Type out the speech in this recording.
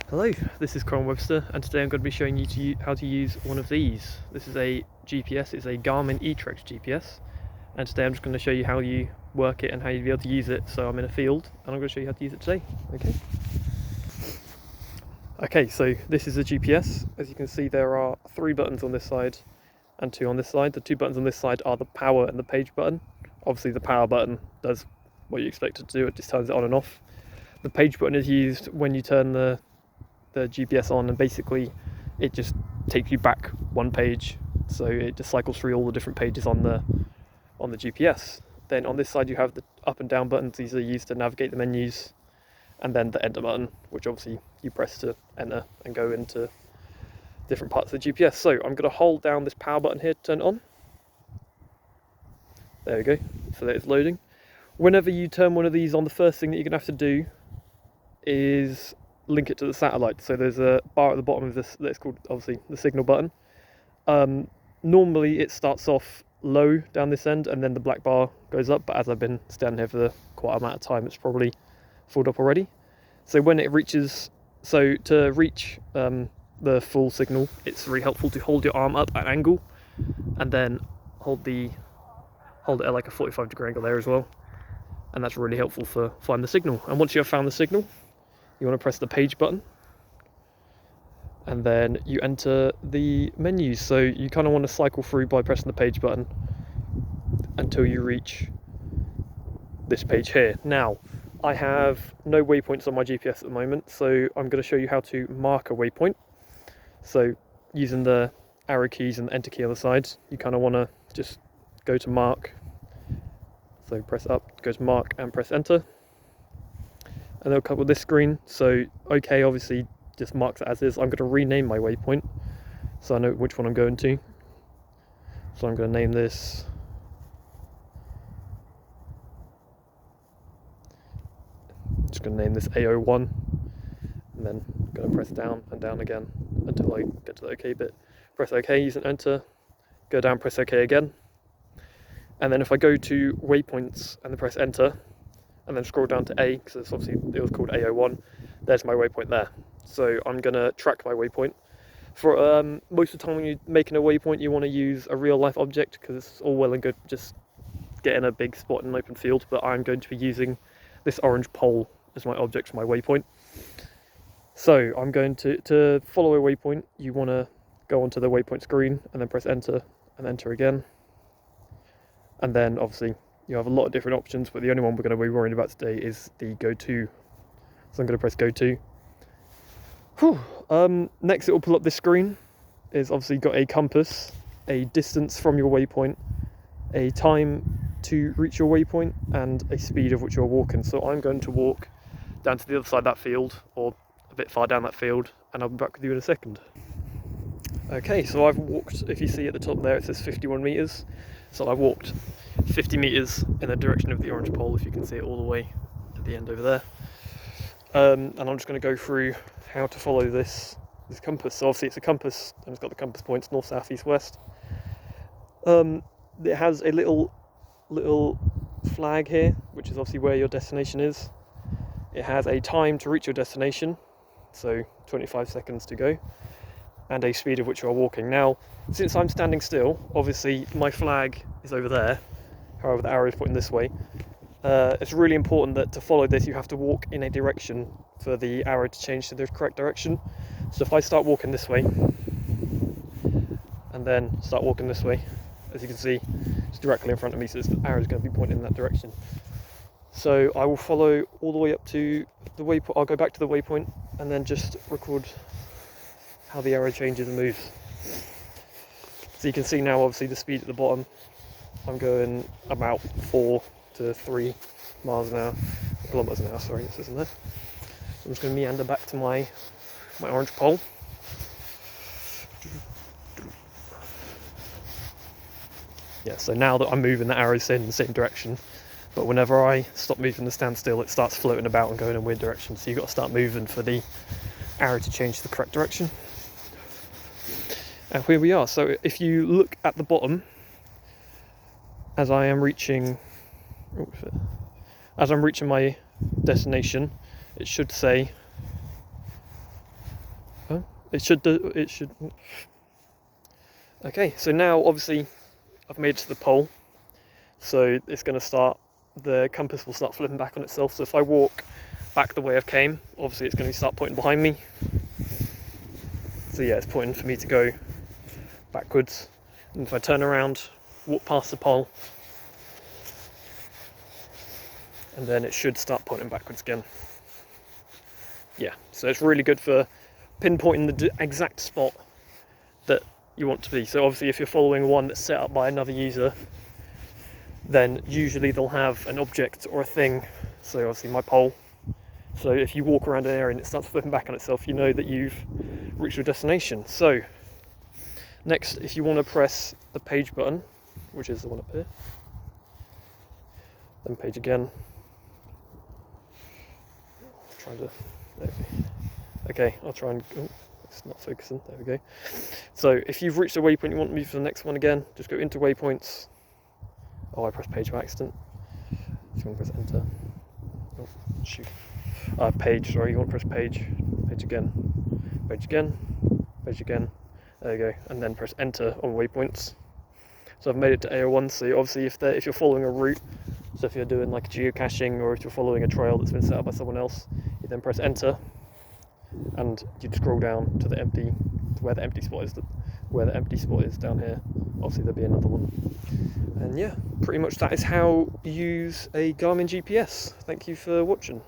Hello, this is Corin Webster, and today I'm going to be showing you how to use one of these. This is a GPS, it's a Garmin eTrex GPS, and today I'm just going to show you how you work it and how you'll be able to use it. So I'm in a field, and I'm going to show you how to use it today. Okay, so this is a GPS. As you can see, there are 3 buttons on this side and 2 on this side. The 2 buttons on this side are the power and the page button. Obviously the power button does what you expect it to do, it just turns it on and off. The page button is used when you turn the GPS on, and basically it just takes you back one page, so it just cycles through all the different pages on the GPS. Then on this side you have the up and down buttons. These are used to navigate the menus, and then the enter button, which obviously you press to enter and go into different parts of the GPS. So I'm going to hold down this power button here to turn it on. There we go, so that it's loading. Whenever you turn one of these on, the first thing that you're going to have to do is link it to the satellite. So there's a bar at the bottom of this that's called obviously the signal button. Normally it starts off low down this end and then the black bar goes up, but as I've been standing here for quite a amount of time, it's probably filled up already. So when it reaches, so to reach the full signal, it's really helpful to hold your arm up at an angle and then hold it at like a 45-degree angle there as well, and that's really helpful for finding the signal. And once you have found the signal, you want to press the page button, and then you enter the menus. So you kind of want to cycle through by pressing the page button until you reach this page here. Now, I have no waypoints on my GPS at the moment, so I'm going to show you how to mark a waypoint. So using the arrow keys and the enter key on the side, you kind of want to just go to mark. So press up, go to mark and press enter. And they'll come with this screen. So OK obviously just marks it as is. I'm going to rename my waypoint so I know which one I'm going to. So I'm going to name this AO1, and then I'm going to press down and down again until I get to the OK bit. Press OK using enter, go down, press OK again, and then if I go to waypoints and then press enter and then scroll down to A, because it's obviously it was called AO1, there's my waypoint there. So I'm going to track my waypoint. For most of the time when you're making a waypoint, you want to use a real life object, because it's all well and good just getting a big spot in an open field, but I'm going to be using this orange pole as my object for my waypoint. So I'm going to follow a waypoint, you want to go onto the waypoint screen and then press enter and enter again. And then obviously you have a lot of different options, but the only one we're going to be worrying about today is the go to. So I'm going to press go to. Next it will pull up this screen. It's obviously got a compass, a distance from your waypoint, a time to reach your waypoint, and a speed of which you're walking. So I'm going to walk down to the other side of that field, or a bit far down that field, and I'll be back with you in a second. Okay, so I've walked, if you see at the top there it says 51 meters. So I walked 50 meters in the direction of the orange pole, if you can see it all the way at the end over there. And I'm just going to go through how to follow this compass. So obviously it's a compass, and it's got the compass points north, south, east, west. It has a little flag here, which is obviously where your destination is. It has a time to reach your destination, so 25 seconds to go, and a speed of which you are walking. Now, since I'm standing still, obviously my flag is over there, however the arrow is pointing this way. It's really important that to follow this you have to walk in a direction for the arrow to change to the correct direction. So if I start walking this way and then start walking this way, as you can see it's directly in front of me, so the arrow is going to be pointing in that direction. So I will follow all the way up to the waypoint. I'll go back to the waypoint and then just record how the arrow changes and moves. So you can see now obviously the speed at the bottom, I'm going about 4 to 3 miles an hour, kilometers an hour, sorry, this isn't there. So I'm just going to meander back to my orange pole. Yeah, so now that I'm moving, the arrow's in the same direction, but whenever I stop moving the stand still, it starts floating about and going in weird directions, so you've got to start moving for the arrow to change to the correct direction. And here we are. So if you look at the bottom, as I'm reaching my destination, it should say It should do. It should. Okay, so now obviously I've made it to the pole, so it's going to start. The compass will start flipping back on itself. So if I walk back the way I came, obviously it's going to start pointing behind me. So yeah, it's pointing for me to go backwards. And if I turn around, walk past the pole, and then it should start pointing backwards again. Yeah, so it's really good for pinpointing the exact spot that you want to be. So obviously if you're following one that's set up by another user, then usually they'll have an object or a thing. So obviously my pole. So if you walk around an area and it starts flipping back on itself, you know that you've reached your destination. So next, if you want to press the page button, which is the one up here, then page again. Trying to, okay, I'll try and, oh, it's not focusing, there we go. So if you've reached a waypoint, you want to move to the next one again, just go into waypoints. Oh, I pressed page by accident. If you want to press enter. Oh, shoot. Page, sorry, you want to press page. Page again. Page again. Page again. There you go. And then press enter on waypoints. So I've made it to AO1, so obviously if you're following a route, so if you're doing like geocaching or if you're following a trail that's been set up by someone else, you then press enter and you'd scroll down to where the empty spot is down here. Obviously there'll be another one. And yeah, pretty much that is how you use a Garmin GPS. Thank you for watching.